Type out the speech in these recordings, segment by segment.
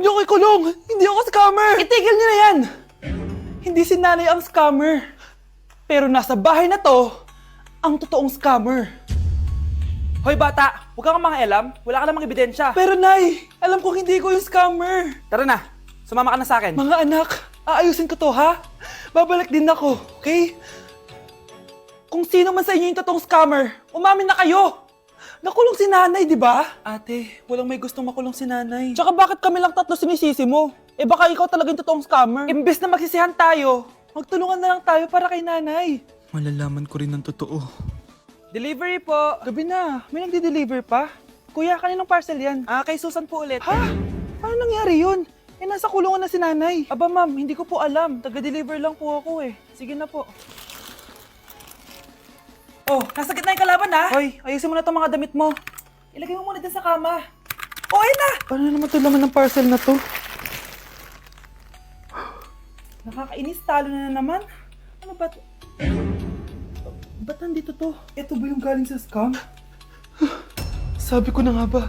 Huwag niyo ko ikulong! Hindi ako scammer! Itigil niyo na yan! Hindi si nanay ang scammer. Pero nasa bahay na to, ang totoong scammer. Hoy bata, huwag kang mangialam. Wala ka namang ebidensya. Pero nay, alam kong hindi ko yung scammer. Tara na, sumama ka na sa akin. Mga anak, aayusin ko to ha? Babalik din ako, okay? Kung sino man sa inyo yung totoong scammer, umamin na kayo! Nakulong si nanay, di ba? Ate, walang may gustong makulong si nanay. Tsaka bakit kami lang tatlo sinisisi mo? Eh baka ikaw talaga yung totoong scammer. Imbes na magsisihan tayo, magtulungan na lang tayo para kay nanay. Malalaman ko rin ang totoo. Delivery po. Gabi na, may nagde-deliver pa. Kuya, kaninong parcel yan? Kay Susan po ulit. Ha? Paano nangyari yun? Eh, nasa kulungan na si nanay. Aba ma'am, hindi ko po alam. Taga-deliver lang po ako eh. Sige na po. Oh, nasa gitna yung kalaban ha? Hoy, ayusin mo na itong mga damit mo. Ilagay mo muna dyan sa kama. Oh, ayun na! Paano naman ito laman ng parcel na to? Nakakainis, talo na naman. Ano ba ito? Ba't nandito to? Ito ba yung galing sa scam? Sabi ko na nga ba,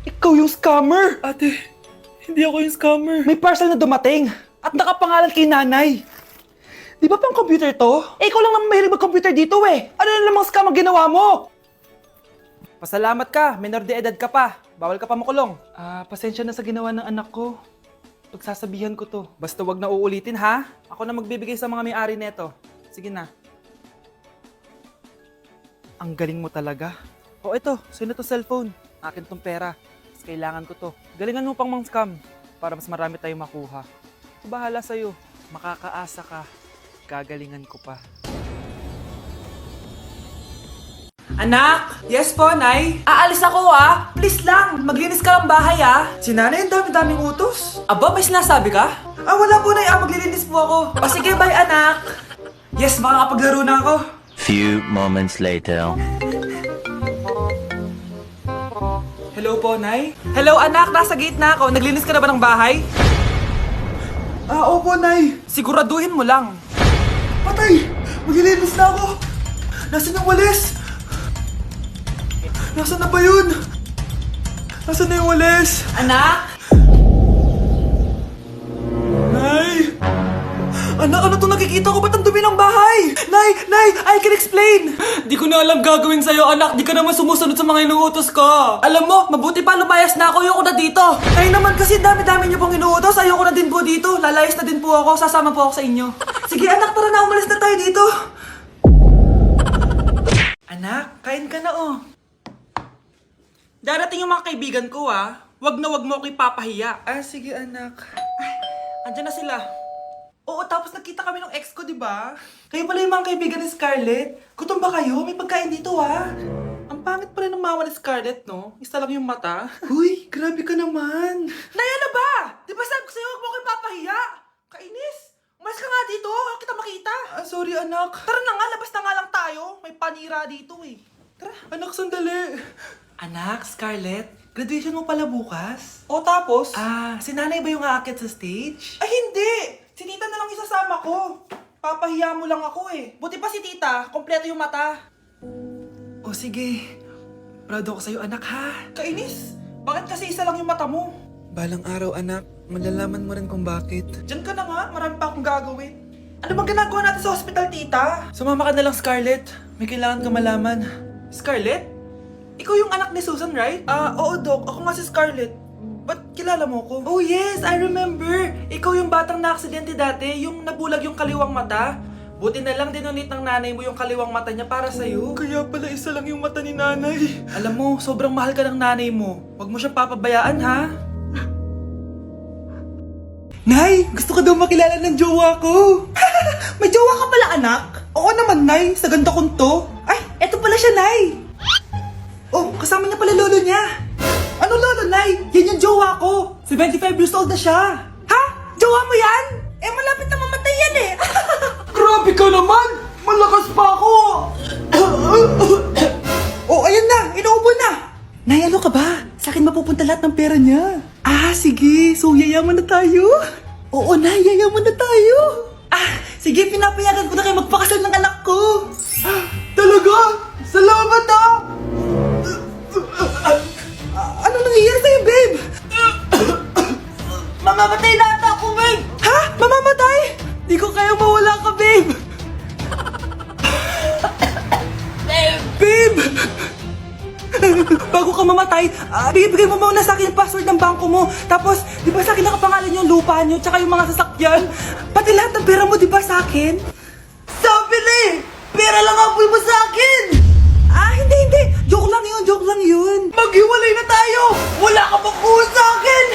ikaw yung scammer! Ate, hindi ako yung scammer. May parcel na dumating at nakapangalan kay nanay. Di ba pang computer to? Eh, ikaw lang naman mahilig mag-computer dito eh. Ano na namang scam ang ginawa mo? Pasalamat ka, minor de edad ka pa. Bawal ka pa makulong. Pasensya na sa ginawa ng anak ko. Pagsasabihan ko to. Basta wag na uulitin ha. Ako na magbibigay sa mga may-ari neto. Sige na. Ang galing mo talaga. O ito, sino to cellphone? Akin tong pera. Mas kailangan ko to. Galingan mo pang mang-scam para mas marami tayong makuha. So, bahala sa'yo. Makakaasa ka. Gagalingan ko pa. Anak! Yes po, Nay? Aalis ako Please lang, maglinis ka ng bahay Si nanay, ang dami-daming utos. Aba, may sinasabi ka? Wala po, Nay. Maglilinis po ako. O sige, bye, anak. Yes, makakapaglaro na ako. Few moments later. Hello po, Nay? Hello, anak. Nasa gate na ako. Naglinis ka na ba ng bahay? Opo, Nay. Siguraduhin mo lang. Patay! Maglilinis na ako. Nasaan yung walis? Nasaan na ba yun? Nasaan na yung walis? Anak? Nay! Anak, ano itong nakikita ko? Ba't ang dumi ng bahay? Nay! Nay! I can explain! Di ko na alam gagawin sa'yo, anak. Di ka naman sumusunod sa mga inuutos ko. Alam mo, mabuti pa lumayas na ako. Ayoko na dito. Nay naman kasi dami-dami niyo pong inuutos. Ayoko na din po dito. Lalayas na din po ako. Sasama po ako sa inyo. Sige anak, tara na. Umalis na tayo dito. Anak, kain ka na Darating yung mga kaibigan ko Wag na wag mo ako ipapahiya. Sige anak. Ay, andyan na sila. Oo, tapos nagkita kami ng ex ko, di ba? Kayo pala yung mga kaibigan ni Scarlett. Gutom ba kayo? May pagkain dito, Ang pangit pa rin ng mama ni Scarlett, no? Isa lang yung mata. Uy, grabe ka naman. Naya na ba? Di ba sabi ko sa'yo, huwag mo kayo papahiya? Kainis. Umalis ka nga dito. Huwag kita makita. Sorry, anak. Tara na nga, labas na nga lang tayo. May panira dito, Tara. Anak, sandali. Anak, Scarlett, graduation mo pala bukas? O tapos? Si nanay ba yung aakyat sa stage? Ay, hindi! Si tita na lang isasama ko. Papahiya mo lang ako Buti pa si tita, kompleto yung mata. O sige, proud ako sa'yo anak ha. Kainis, bakit kasi isa lang yung mata mo? Balang araw anak, malalaman mo rin kung bakit. Diyan ka na nga, marami pa akong gagawin. Ano bang ginagawa natin sa hospital tita? Sumama ka na lang Scarlett, may kailangan ka malaman. Scarlett? Ikaw yung anak ni Susan, right? Oo, Doc. Ako nga si Scarlett. Ba't kilala mo ko? Oh, yes! I remember! Ikaw yung batang na-aksidente dati, yung nabulag yung kaliwang mata. Buti na lang dinonate ng nanay mo yung kaliwang mata niya para sa'yo. Kaya pala isa lang yung mata ni nanay. Alam mo, sobrang mahal ka ng nanay mo. Huwag mo siyang papabayaan, ha? Nay! Gusto ko daw makilala ng jowa ko! May jowa ka pala, anak? Oo naman, Nay. Sa ganda kong to. Ay, eto pala siya, Nay. Oh, kasama niya pala lolo niya. Ano lolo, Nay? Yan yung jowa ko. 75 years old na siya. Ha? Jowa mo yan? Malapit na mamatay yan Grabe ka naman! Malakas pa ako! Oh, ayan na! Inuubo na! Nay, ano ka ba? Sa akin mapupunta lahat ng pera niya. Sige. So, yayaman na tayo? Oo, Nay. Yayaman na tayo. Sige. Pinapayagan ko na kayo magpakasal ng anak ko. Talaga? Salamat Ano nangyayari sa'yo, babe? Mamamatay na ata ako, babe! Ha? Mamamatay? Di ko kayang mawala ka, babe! Babe! Bago ka mamatay, bigay mo muna sa akin yung password ng bangko mo. Tapos, di ba sa akin nakapangalan yung lupa nyo, tsaka yung mga sasakyan? Pati lahat ng pera mo, di ba sa akin? Sabi na eh! Pera lang apoy mo sa akin! Hindi. Joke lang yun. Maghiwalay na tayo! Wala ka pang kuha sa akin!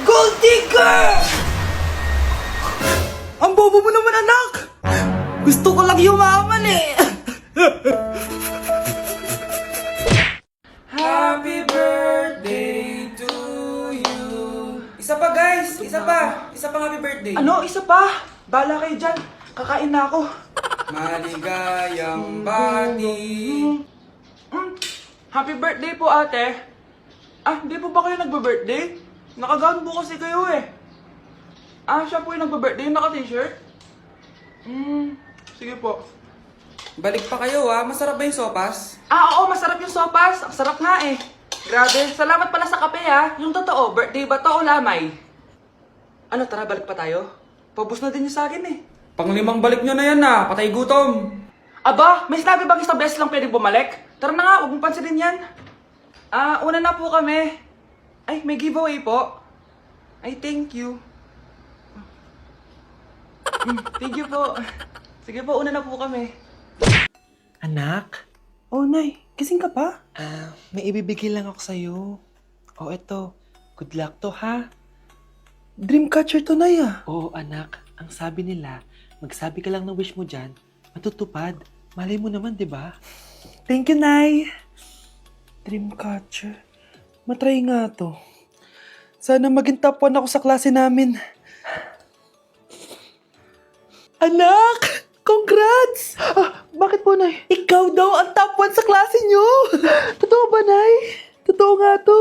Gold digger! Ang bobo mo naman, anak! Gusto ko lang yumaman eh! Happy birthday to you. Isa pa guys, isa pa happy birthday. Ano, isa pa? Bala kayo dyan, kakain na ako. Maligayang bati. Happy birthday po ate. Hindi po ba kayo nagbe-birthday? Nakagown po kasi kayo eh. Siya po yung nagbe-birthday, naka-t-shirt? Sige po. Balik pa kayo masarap ba yung sopas? Oo, masarap yung sopas. Ang sarap nga eh. Grabe, salamat pala sa kape Yung totoo, birthday ba to o lamay? Ano, tara balik pa tayo? Paubos na din yung sa akin eh. Panglimang balik nyo na yan patay gutom. Aba, may sinabi bang isang beses lang pwede bumalik? Tara na nga, huwag mong pansinin yan. Una na po kami. Ay, may giveaway po. Ay, thank you. Thank you po. Sige po, una na po kami. Anak? Oh, Nay. Gising ka pa? May ibibigay lang ako sa'yo. Eto. Good luck to, ha? Dreamcatcher to, Nay Oo, anak. Ang sabi nila, magsabi ka lang ng wish mo dyan, matutupad. Malay mo naman, di ba? Thank you, Nay. Dreamcatcher. Matry nga to. Sana maging top 1 ako sa klase namin. Anak! Congrats! Bakit po, Nay? Ikaw daw ang top 1 sa klase nyo! Totoo ba, Nay? Totoo nga to.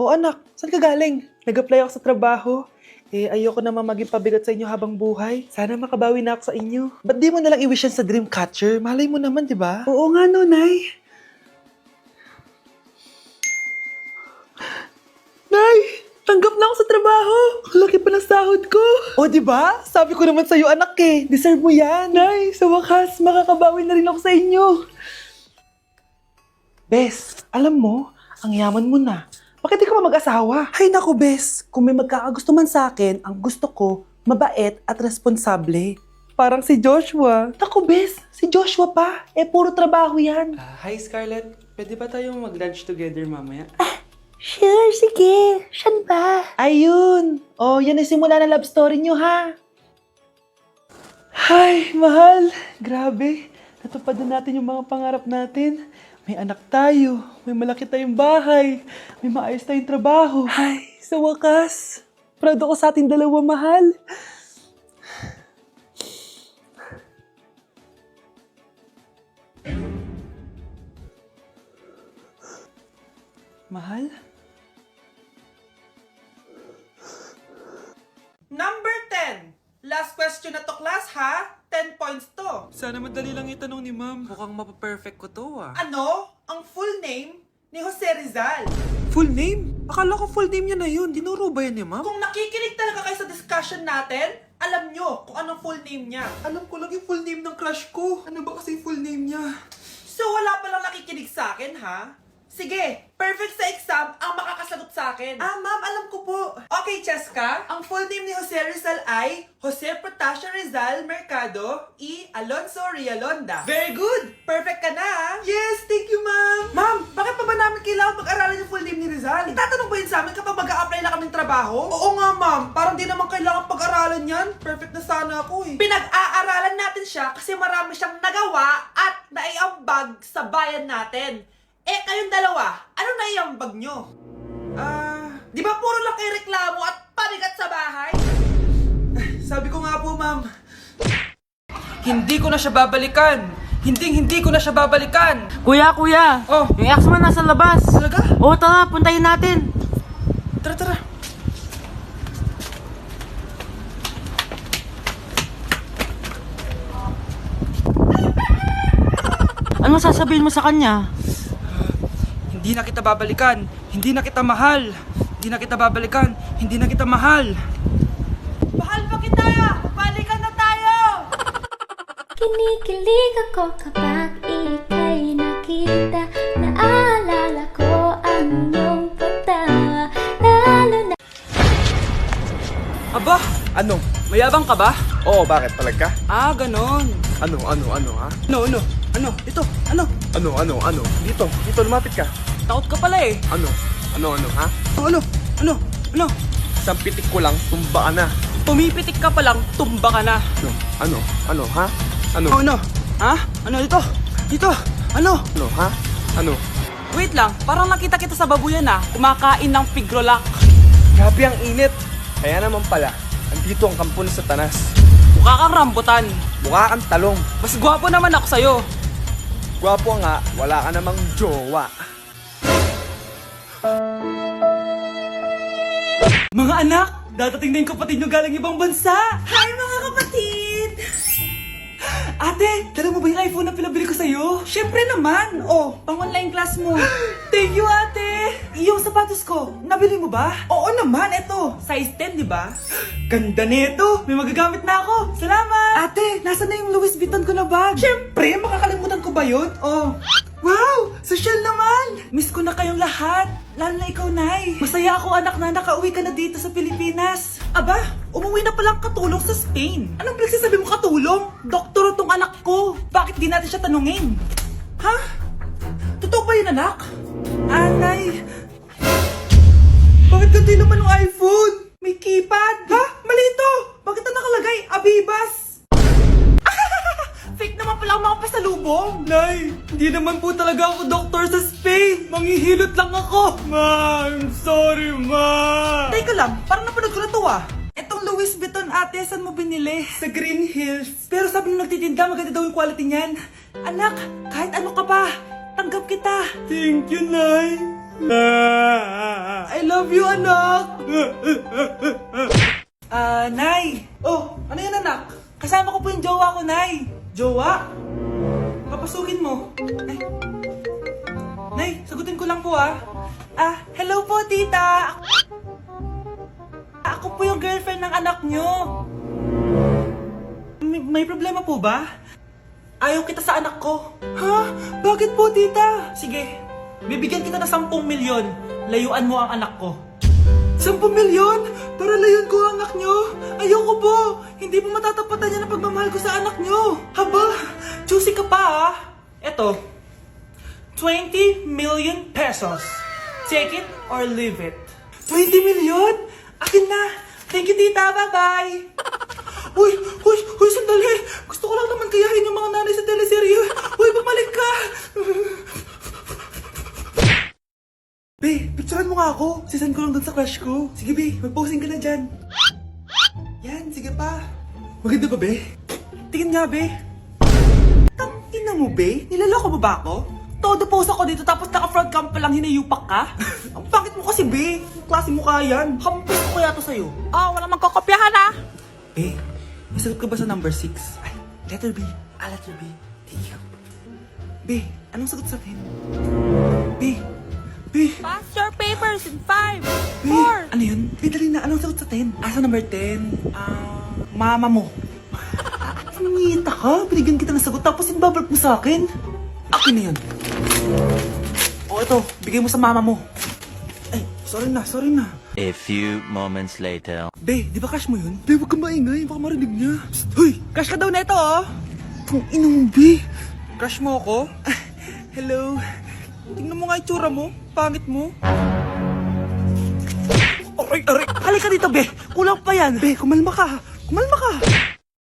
Anak, saan ka galing? Nag-apply ako sa trabaho. Ayoko naman maging pabigat sa inyo habang buhay. Sana makabawi na ako sa inyo. Ba't di mo nalang i-wish yan sa Dreamcatcher? Malay mo naman, di ba? Oo nga no, Nay. Nay! Tanggap na ako sa trabaho! Ang laki pa ng sahod ko! O, di ba? Sabi ko naman sa'yo, anak eh. Deserve mo yan. Nay, sa wakas, makakabawi na rin ako sa inyo. Bes, alam mo, ang yaman mo na. Bakit di ka pa mag-asawa? Ay naku, Bes. Kung may magkakagusto man sa akin, ang gusto ko, mabait at responsable. Parang si Joshua. Naku, Bes. Si Joshua pa. Puro trabaho yan. Hi, Scarlett. Pwede ba tayong mag-lunch together mamaya? Sure, sige. Siyan ba? Ayun. Yan ang simula na love story nyo, ha? Ay, mahal. Grabe. Natupad na natin yung mga pangarap natin. May anak tayo, may malaki tayong bahay, may maayos tayong trabaho. Ay, sa wakas, proud ako sa ating dalawa, mahal. Mahal? Number 10. Last question na to, class, ha? 10 points to. Sana madali lang itanong ni ma'am. Mukhang mapaperfect ko to, Ano? Ang full name ni Jose Rizal. Full name? Akala ko full name niya na yun. Dinuro ba yan ni ma'am? Kung nakikinig talaga kayo sa discussion natin, alam nyo kung anong full name niya. Alam ko lang yung full name ng crush ko. Ano ba kasi yung full name niya? So wala palang nakikinig sa akin, ha? Sige, perfect sa exam ang makakasagot sa akin. Ma'am, alam ko po. Okay, Cheska, ang full name ni Jose Rizal ay Jose Protasio Rizal Mercado E. Alonso Rialonda. Very good! Perfect ka na, ha? Yes, thank you, ma'am. Ma'am, bakit pa ba namin kailangan pag-aralan yung full name ni Rizal? Itatanong ba yun sa amin kapag mag-a-apply na kaming trabaho? Oo nga, ma'am. Parang di naman kailangan pag-aralan yan. Perfect na sana ako, eh. Pinag-aaralan natin siya kasi marami siyang nagawa at naiambag sa bayan natin. Kayong dalawa, ano naiambag nyo? Di ba puro lang kayo reklamo at pabigat sa bahay? Sabi ko nga po, ma'am. Hindi ko na siya babalikan. Hindi ko na siya babalikan. Kuya! Oh. Yung ex mo nasa labas! Talaga? Oo, tara, puntayin natin! Tara. Ano sasabihin mo sa kanya? Hindi na kita babalikan. Hindi na kita mahal. Hindi na kita babalikan. Hindi na kita mahal. Mahal pa kita! Balikan na tayo! Kinikilig ako kapag ika'y nakita. Naalala ko ang iyong pagtawa. Lalo na Aba, Ano? mayabang ka ba? Oo, bakit? Palag ka? Ah, ganon. Ano, ha? Ano? Ito, ano? Ano? Dito, lumapit ka. Takot ka pala eh. Ano, ha? Ano? Isang pitik ko lang, tumba ka na. Pumipitik ka pa lang, tumba ka na. Ano, ha? Ano, Ano? Ha? Ano dito? Dito? Ano? ha? Ano? Wait lang, parang nakita kita sa babuyan ah. Kumakain ng pigrolak. Grabe ang init. Kaya naman pala, andito ang kampo ng Satanas. Mukha kang rambutan. Mukha kang talong. Mas gwapo naman ako sa'yo. Gwapo nga, wala ka namang jowa. Mga anak, dadating na yung kapatid nyo galing ibang bansa. Hi mga kapatid! Ate, dala mo ba yung iPhone na pinabili ko sa'yo? Siyempre naman. Oh, pang online class mo. Thank you, ate. Yung sapatos ko, nabili mo ba? Oo naman, eto. Size 10, di ba? Ganda nito. May magagamit na ako. Salamat. Ate, nasa na yung Louis Vuitton ko na bag? Siyempre, makakalimutan ko ba yun? Oh. Wow! Social naman! Miss ko na kayong lahat. Lalo na ikaw, Nay. Masaya ako, anak, na nakauwi ka na dito sa Pilipinas. Aba, umuwi na palang katulong sa Spain. Anong pinagsasabi mo katulong? Doktor tong anak ko. Bakit di natin siya tanungin? Ha? Totoo ba yun, anak? Nay. Bakit ganito naman ng iPhone? May keypad. Ha? Mali ito. Bakit na nakalagay? Abibas. Fake naman pala ang mga pasalubong. Nay, hindi naman po talaga ako doktor sa Spain. Manghihilot lang ako. Ma, I'm sorry, ma. Teka lang, parang napanood ko na to ah. Etong Louis Vuitton ate, saan mo binili? Sa Green Hills. Pero sabi nung nagtitinda, maganda daw yung quality niyan. Anak, kahit ano ka pa, tanggap kita. Thank you, Nay. I love you, anak. Nay. Oh, ano yan, anak? Kasama ko po yung jowa ko, Nay. Jowa? Papasukin mo. Nay, sagutin ko lang po ah. Hello po tita. Ako po yung girlfriend ng anak nyo. May problema po ba? Ayaw kita sa anak ko. Ha? Bakit po tita? Sige, bibigyan kita ng 10 milyon. Layuan mo ang anak ko. 10 milyon? Para layuan ko ang anak nyo? Ayoko po! Hindi po matatapatan yan ang pagmamahal ko sa anak nyo! Haba! Juicy ka pa ah! Eto, 20 million pesos. Take it or leave it. 20 million? Akin na! Thank you, tita! Bye-bye! Uy! Sandali! Gusto ko lang naman kayahin yung mga nanay sa teleserye. Uy, bumalik ka! Be, picturean mo nga ako. Sisend ko lang dun sa crush ko. Sige, Be, mag-posing ka na dyan. Yan, sige pa. Maganda ba, Be? Tingin nga, Be. Tangina mo, Be? Nilaloko mo ba ako? Todo post ako dito tapos naka-front cam pa lang hinayupak ka? Ang pangit mo kasi, Be. Yung klase mo kaya yan. Hampos ko kaya to sa'yo. Wala magkokopyahan ah. Be, nasagot ka ba sa number 6? Ay, letter B. Letter B. Thank you. Be, anong sagot sa atin? Be. Pass your papers in 5, Be, 4. ano yun? Be, dali na. Anong sagot sa 10? Sa number 10? Mama mo. Nangihita ka? Binigyan kita ng sagot tapos inbabalik mo sa akin? Akin na yun. Ito. Bigay mo sa mama mo. Ay, sorry na. A few moments later. Be, di ba crush mo yun? Be, huwag kang maingay. Baka marinig niya. Psst, hoy! Crush ka daw na ito, oh! Kung inong, Be. Crush mo ako? Hello. Tingnan mo nga itsura mo. Pangit mo. Aray! Halika dito, Be. Kulang pa yan. Be, kumalma ka.